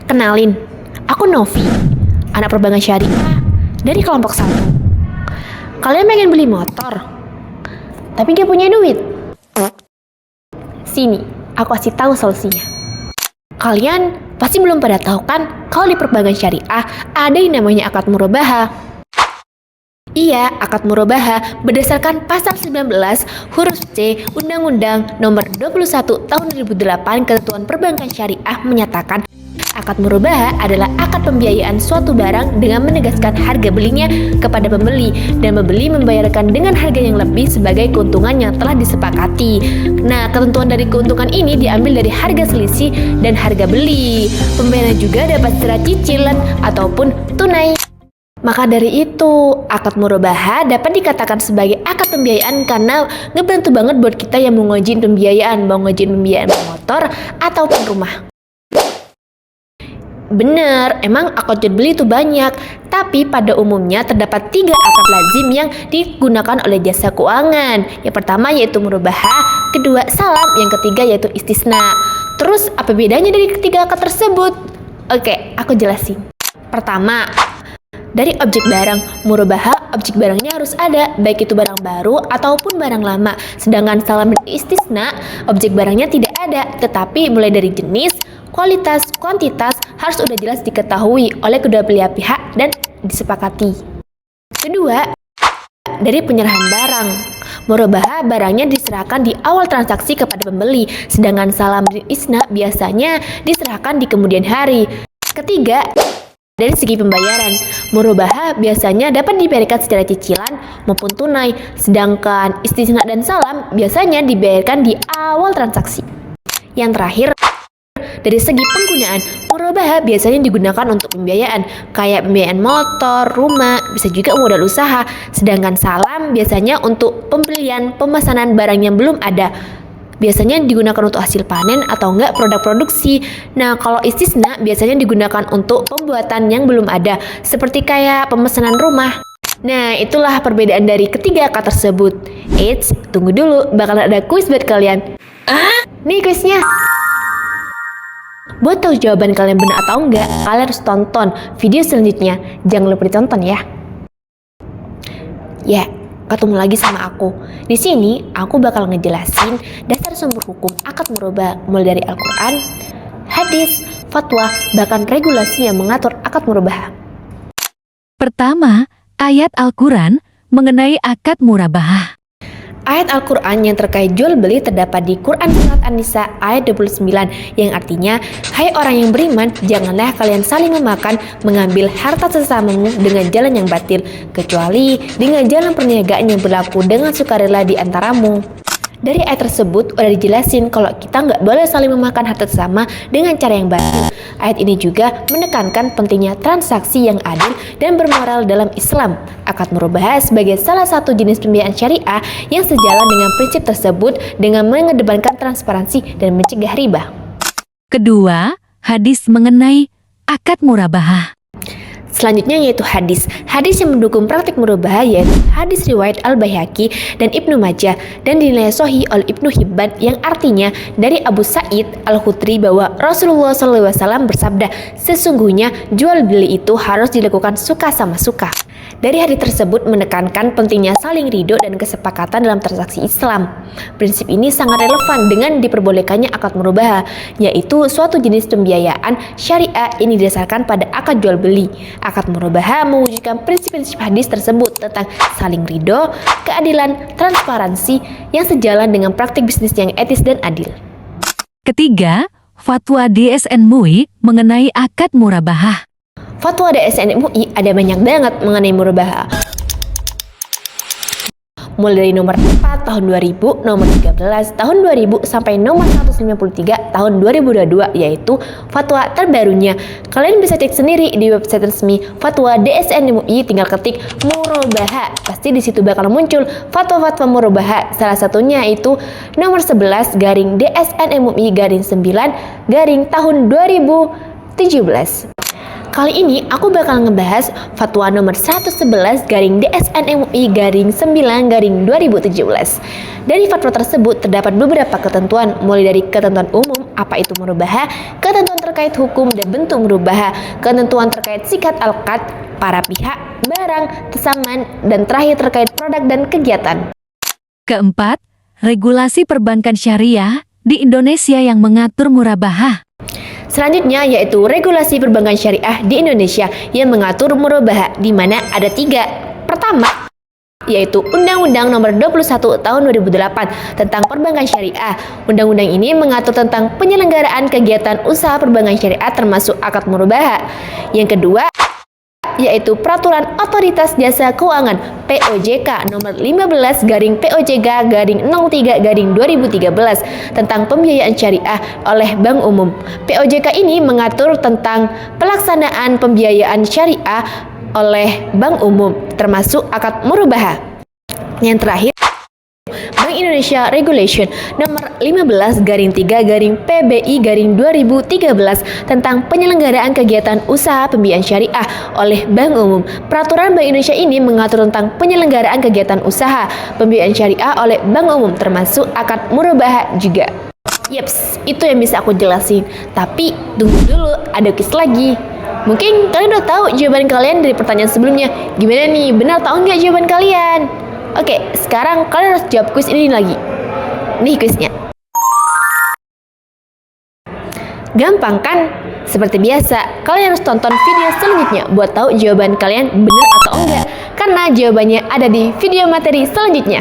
Kenalin, aku Novi, anak perbankan syariah dari kelompok 1. Kalian pengen beli motor, tapi gak punya duit? Sini, aku kasih tahu solusinya. Kalian pasti belum pada tahu kan kalau di perbankan syariah ada yang namanya akad murabahah. Iya, akad murabahah berdasarkan pasal 19 huruf C Undang-Undang Nomor 21 Tahun 2008 Ketentuan Perbankan Syariah menyatakan akad murabahah adalah akad pembiayaan suatu barang dengan menegaskan harga belinya kepada pembeli dan pembeli membayarkan dengan harga yang lebih sebagai keuntungan yang telah disepakati. Nah, ketentuan dari keuntungan ini diambil dari harga selisih dan harga beli. Pembayaran juga dapat secara cicilan ataupun tunai. Maka dari itu, akad murabahah dapat dikatakan sebagai akad pembiayaan karena ngebantu banget buat kita yang mau ngajuin pembiayaan motor ataupun rumah. Bener, emang akad jual beli itu banyak, tapi pada umumnya terdapat 3 akad lazim yang digunakan oleh jasa keuangan. Yang pertama yaitu murabahah, kedua salam, yang ketiga yaitu istisna. Terus apa bedanya dari ketiga akad tersebut? Oke, aku jelasin. Pertama, dari objek barang, murabahah objek barangnya harus ada, baik itu barang baru ataupun barang lama. Sedangkan salam dan istisna, objek barangnya tidak ada, tetapi mulai dari jenis, kualitas, kuantitas harus sudah jelas diketahui oleh kedua belah pihak dan disepakati. Kedua, dari penyerahan barang. Murabahah barangnya diserahkan di awal transaksi kepada pembeli, sedangkan salam dan istisna biasanya diserahkan di kemudian hari. Ketiga, dari segi pembayaran, murabahah biasanya dapat dibayarkan secara cicilan maupun tunai, sedangkan istisna dan salam biasanya dibayarkan di awal transaksi. Yang terakhir, dari segi penggunaan, murabahah biasanya digunakan untuk pembiayaan, kayak pembiayaan motor, rumah, bisa juga modal usaha, sedangkan salam biasanya untuk pembelian pemesanan barang yang belum ada. Biasanya digunakan untuk hasil panen atau enggak produk produksi. Nah, kalau istisna biasanya digunakan untuk pembuatan yang belum ada, seperti kayak pemesanan rumah. Nah, itulah perbedaan dari ketiga kata tersebut. Eits, tunggu dulu, bakal ada kuis buat kalian. Nih kuisnya. Buat tahu jawaban kalian benar atau enggak, kalian harus tonton video selanjutnya. Jangan lupa ditonton ya. Ya, ketemu lagi sama aku. Di sini aku bakal ngejelasin dasar sumber hukum akad murabahah mulai dari Al-Qur'an, hadis, fatwa, bahkan regulasi yang mengatur akad murabahah. Pertama, ayat Al-Quran mengenai akad murabahah. Ayat Al-Quran yang terkait jual beli terdapat di Quran Surat An-Nisa ayat 29 yang artinya, hai orang yang beriman, janganlah kalian saling memakan, mengambil harta sesamamu dengan jalan yang batil, kecuali dengan jalan perniagaan yang berlaku dengan sukarela di antaramu. Dari ayat tersebut udah dijelasin kalau kita nggak boleh saling memakan harta sesama dengan cara yang batil. Ayat ini juga menekankan pentingnya transaksi yang adil dan bermoral dalam Islam. Akad murabahah sebagai salah satu jenis pembiayaan syariah yang sejalan dengan prinsip tersebut dengan mengedepankan transparansi dan mencegah riba. Kedua, hadis mengenai akad murabahah. Selanjutnya yaitu hadis. Hadis yang mendukung praktik murabahah yaitu hadis riwayat Al-Baihaqi dan Ibnu Majah dan dinilai sahih oleh Ibnu Hibban yang artinya dari Abu Sa'id Al-Khudri bahwa Rasulullah SAW bersabda, sesungguhnya jual beli itu harus dilakukan suka sama suka. Dari hadis tersebut menekankan pentingnya saling ridho dan kesepakatan dalam transaksi Islam. Prinsip ini sangat relevan dengan diperbolehkannya akad murabahah, yaitu suatu jenis pembiayaan syariah ini didasarkan pada akad jual beli. Akad murabahah mewujudkan prinsip-prinsip hadis tersebut tentang saling ridho, keadilan, transparansi yang sejalan dengan praktik bisnis yang etis dan adil. Ketiga, fatwa DSN MUI mengenai akad murabahah. Fatwa DSN MUI ada banyak banget mengenai murabahah. Mulai dari nomor 4 tahun 2000, nomor 13 tahun 2000 sampai nomor 153 tahun 2022 yaitu fatwa terbarunya. Kalian bisa cek sendiri di website resmi Fatwa DSN MUI, tinggal ketik murabahah. Pasti di situ bakal muncul fatwa-fatwa murabahah. Salah satunya itu nomor 11 garing DSN MUI garing 9 garing tahun 2017. Kali ini aku bakal ngebahas fatwa nomor 111 garing DSN MUI garing 9 garing 2017. Dari fatwa tersebut terdapat beberapa ketentuan mulai dari ketentuan umum apa itu murabahah, ketentuan terkait hukum dan bentuk murabahah, ketentuan terkait sikat alqad, para pihak, barang, tesaman, dan terakhir terkait produk dan kegiatan. Keempat, regulasi perbankan syariah di Indonesia yang mengatur murabahah. Selanjutnya yaitu regulasi perbankan syariah di Indonesia yang mengatur murabahah, di mana ada 3. Pertama, yaitu Undang-Undang Nomor 21 Tahun 2008 tentang Perbankan Syariah. Undang-undang ini mengatur tentang penyelenggaraan kegiatan usaha perbankan syariah termasuk akad murabahah. Yang kedua, yaitu Peraturan Otoritas Jasa Keuangan POJK Nomor 15/POJK/03/2013 tentang pembiayaan syariah oleh Bank Umum. POJK ini mengatur tentang pelaksanaan pembiayaan syariah oleh Bank Umum, termasuk akad murabahah. Yang terakhir, Bank Indonesia Regulation Nomor 15/3/PBI/2013 tentang penyelenggaraan kegiatan usaha pembiayaan syariah oleh Bank Umum. Peraturan Bank Indonesia ini mengatur tentang penyelenggaraan kegiatan usaha pembiayaan syariah oleh Bank Umum, termasuk akad murabahah juga. Yeps, itu yang bisa aku jelasin. Tapi tunggu dulu, ada quiz lagi. Mungkin kalian udah tahu jawaban kalian dari pertanyaan sebelumnya. Gimana nih, benar atau enggak jawaban kalian? Oke, sekarang kalian harus jawab quiz ini lagi. Nih quiznya. Gampang kan? Seperti biasa, kalian harus tonton video selanjutnya buat tahu jawaban kalian benar atau enggak. Karena jawabannya ada di video materi selanjutnya.